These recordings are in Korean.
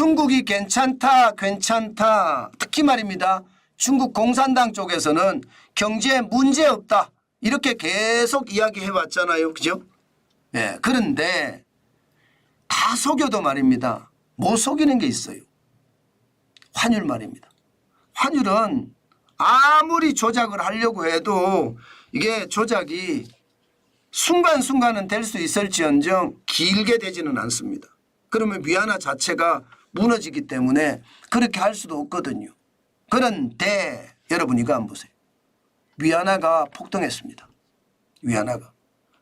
중국이 괜찮다 괜찮다, 특히 말입니다. 중국 공산당 쪽에서는 경제에 문제 없다 이렇게 계속 이야기해 왔잖아요. 그죠? 네, 그런데 다 속여도 말입니다. 못 속이는 게 있어요. 환율 말입니다. 환율은 아무리 조작을 하려고 해도 이게 조작이 순간순간은 될 수 있을지언정 길게 되지는 않습니다. 그러면 위안화 자체가 무너지기 때문에 그렇게 할 수도 없거든요. 그런데 여러분 이거 한번 보세요. 위안화가 폭등했습니다. 위안화가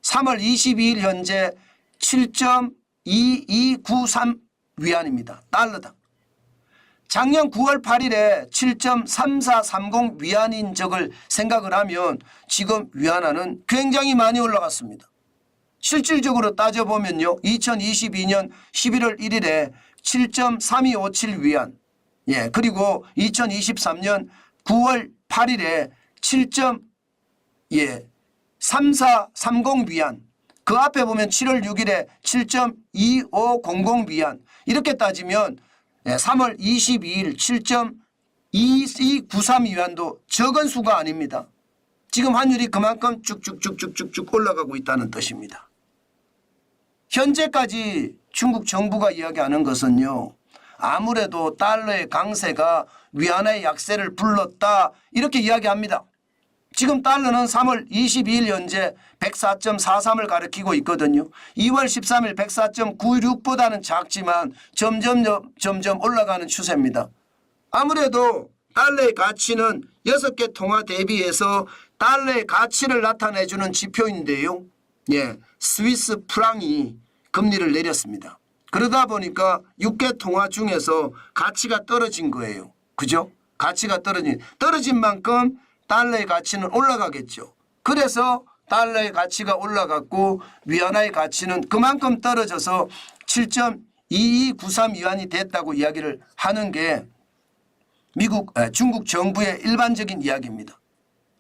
3월 22일 현재 7.2293 위안입니다. 달러당. 작년 9월 8일에 7.3430 위안인 적을 생각을 하면 지금 위안화는 굉장히 많이 올라갔습니다. 실질적으로 따져보면요. 2022년 11월 1일에 7.3257 위안, 예, 그리고 2023년 9월 8일에 7.3430 위안, 그 앞에 보면 7월 6일에 7.2500 위안, 이렇게 따지면 3월 22일 7.2293 위안도 적은 수가 아닙니다. 지금 환율이 그만큼 쭉쭉쭉쭉쭉 올라가고 있다는 뜻입니다. 현재까지 중국 정부가 이야기하는 것은요. 아무래도 달러의 강세가 위안화의 약세를 불렀다 이렇게 이야기합니다. 지금 달러는 3월 22일 현재 104.43을 가리키고 있거든요. 2월 13일 104.96보다는 작지만 점점 올라가는 추세입니다. 아무래도 달러의 가치는 6개 통화 대비해서 달러의 가치를 나타내주는 지표인데요. 예, 스위스 프랑이 금리를 내렸습니다. 그러다 보니까 6개 통화 중에서 가치가 떨어진 거예요. 그죠? 가치가 떨어진 만큼 달러의 가치는 올라가겠죠. 그래서 달러의 가치가 올라갔고 위안화의 가치는 그만큼 떨어져서 7.2293 위안이 됐다고 이야기를 하는 게 중국 정부의 일반적인 이야기입니다.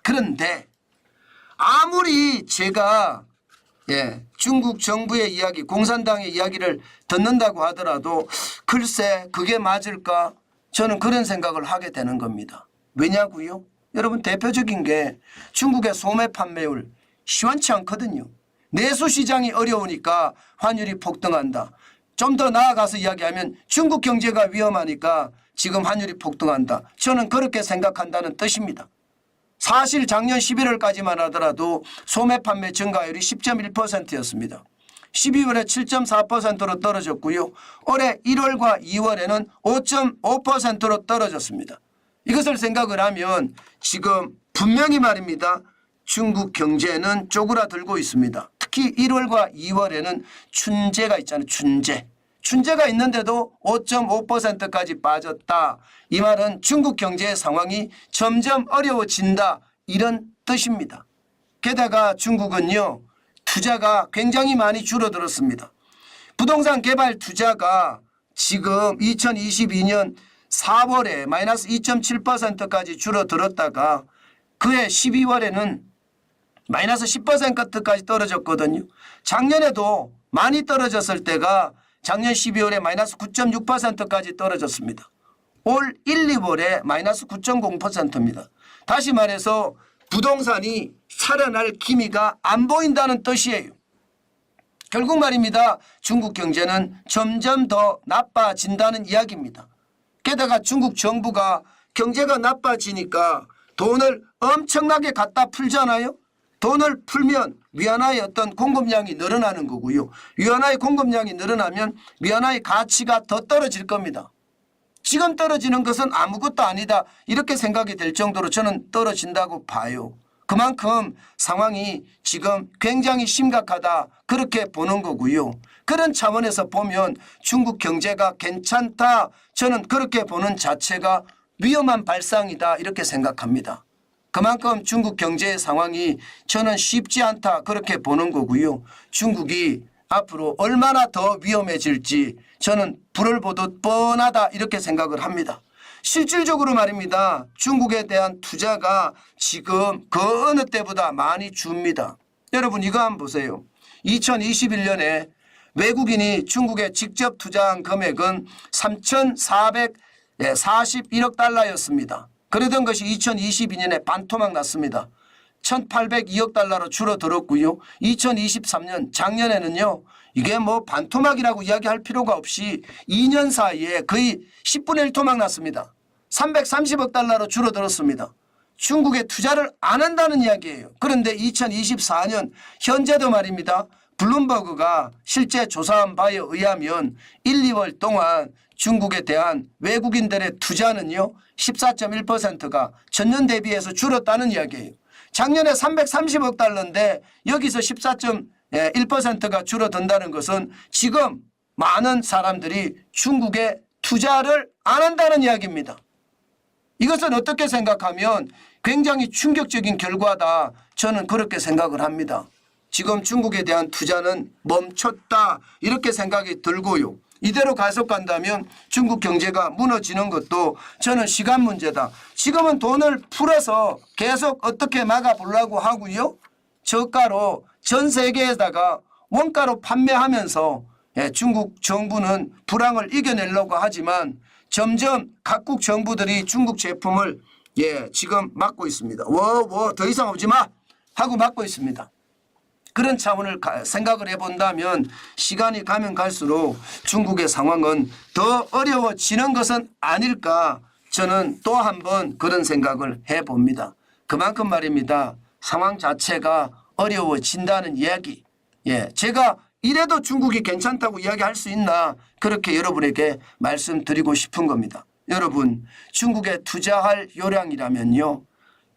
그런데 아무리 제가 중국 정부의 이야기, 공산당의 이야기를 듣는다고 하더라도 글쎄 그게 맞을까? 저는 그런 생각을 하게 되는 겁니다. 왜냐고요? 여러분 대표적인 게 중국의 소매 판매율 시원치 않거든요. 내수시장이 어려우니까 환율이 폭등한다. 좀 더 나아가서 이야기하면 중국 경제가 위험하니까 지금 환율이 폭등한다. 저는 그렇게 생각한다는 뜻입니다. 사실 작년 11월까지만 하더라도 소매 판매 증가율이 10.1%였습니다. 12월에 7.4%로 떨어졌고요. 올해 1월과 2월에는 5.5%로 떨어졌습니다. 이것을 생각을 하면 지금 분명히 말입니다. 중국 경제는 쪼그라들고 있습니다. 특히 1월과 2월에는 춘제가 있잖아요. 춘제가 있는데도 5.5%까지 빠졌다. 이 말은 중국 경제의 상황이 점점 어려워진다. 이런 뜻입니다. 게다가 중국은요. 투자가 굉장히 많이 줄어들었습니다. 부동산 개발 투자가 지금 2022년 4월에 마이너스 2.7%까지 줄어들었다가 그해 12월에는 마이너스 10%까지 떨어졌거든요. 작년에도 많이 떨어졌을 때가 작년 12월에 마이너스 9.6%까지 떨어졌습니다. 올 1, 2월에 마이너스 9.0%입니다. 다시 말해서 부동산이 살아날 기미가 안 보인다는 뜻이에요. 결국 말입니다. 중국 경제는 점점 더 나빠진다는 이야기입니다. 게다가 중국 정부가 경제가 나빠지니까 돈을 엄청나게 갖다 풀잖아요. 돈을 풀면 위안화의 어떤 공급량이 늘어나는 거고요. 위안화의 공급량이 늘어나면 위안화의 가치가 더 떨어질 겁니다. 지금 떨어지는 것은 아무것도 아니다. 이렇게 생각이 될 정도로 저는 떨어진다고 봐요. 그만큼 상황이 지금 굉장히 심각하다. 그렇게 보는 거고요. 그런 차원에서 보면 중국 경제가 괜찮다. 저는 그렇게 보는 자체가 위험한 발상이다. 이렇게 생각합니다. 그만큼 중국 경제의 상황이 저는 쉽지 않다. 그렇게 보는 거고요. 중국이 앞으로 얼마나 더 위험해질지 저는 불을 보듯 뻔하다. 이렇게 생각을 합니다. 실질적으로 말입니다. 중국에 대한 투자가 지금 그 어느 때보다 많이 줍니다. 여러분 이거 한번 보세요. 2021년에 외국인이 중국에 직접 투자한 금액은 3,441억 달러였습니다. 그러던 것이 2022년에 반토막 났습니다. 1,802억 달러로 줄어들었고요. 2023년 작년에는요. 이게 뭐 반토막이라고 이야기할 필요가 없이 2년 사이에 거의 10분의 1 토막 났습니다. 330억 달러로 줄어들었습니다. 중국에 투자를 안 한다는 이야기예요. 그런데 2024년 현재도 말입니다. 블룸버그가 실제 조사한 바에 의하면 1, 2월 동안 중국에 대한 외국인들의 투자는요. 14.1%가 전년 대비해서 줄었다는 이야기예요. 작년에 330억 달러인데 여기서 14.1%가 줄어든다는 것은 지금 많은 사람들이 중국에 투자를 안 한다는 이야기입니다. 이것은 어떻게 생각하면 굉장히 충격적인 결과다. 저는 그렇게 생각을 합니다. 지금 중국에 대한 투자는 멈췄다. 이렇게 생각이 들고요. 이대로 계속 간다면 중국 경제가 무너지는 것도 저는 시간 문제다. 지금은 돈을 풀어서 계속 어떻게 막아보려고 하고요. 저가로 전 세계에다가 원가로 판매하면서 중국 정부는 불황을 이겨내려고 하지만 점점 각국 정부들이 중국 제품을 지금 막고 있습니다. 더 이상 오지 마 하고 막고 있습니다. 그런 차원을 생각을 해본다면 시간이 가면 갈수록 중국의 상황은 더 어려워지는 것은 아닐까 저는 또 한 번 그런 생각을 해봅니다. 그만큼 말입니다. 상황 자체가 어려워진다는 이야기. 제가 이래도 중국이 괜찮다고 이야기할 수 있나 그렇게 여러분에게 말씀드리고 싶은 겁니다. 여러분 중국에 투자할 요량이라면요.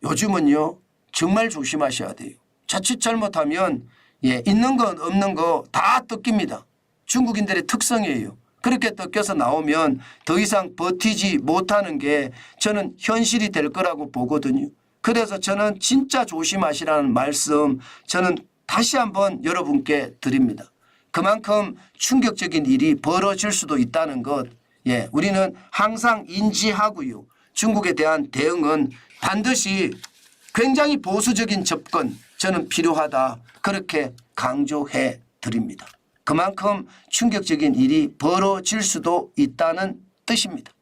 요즘은요. 정말 조심하셔야 돼요. 자칫 잘못하면 있는 건 없는 거 다 뜯깁니다. 중국인들의 특성이에요. 그렇게 뜯겨서 나오면 더 이상 버티지 못하는 게 저는 현실이 될 거라고 보거든요. 그래서 저는 진짜 조심하시라는 말씀 저는 다시 한번 여러분께 드립니다. 그만큼 충격적인 일이 벌어질 수도 있다는 것 우리는 항상 인지하고요. 중국에 대한 대응은 반드시 굉장히 보수적인 접근 저는 필요하다. 그렇게 강조해 드립니다. 그만큼 충격적인 일이 벌어질 수도 있다는 뜻입니다.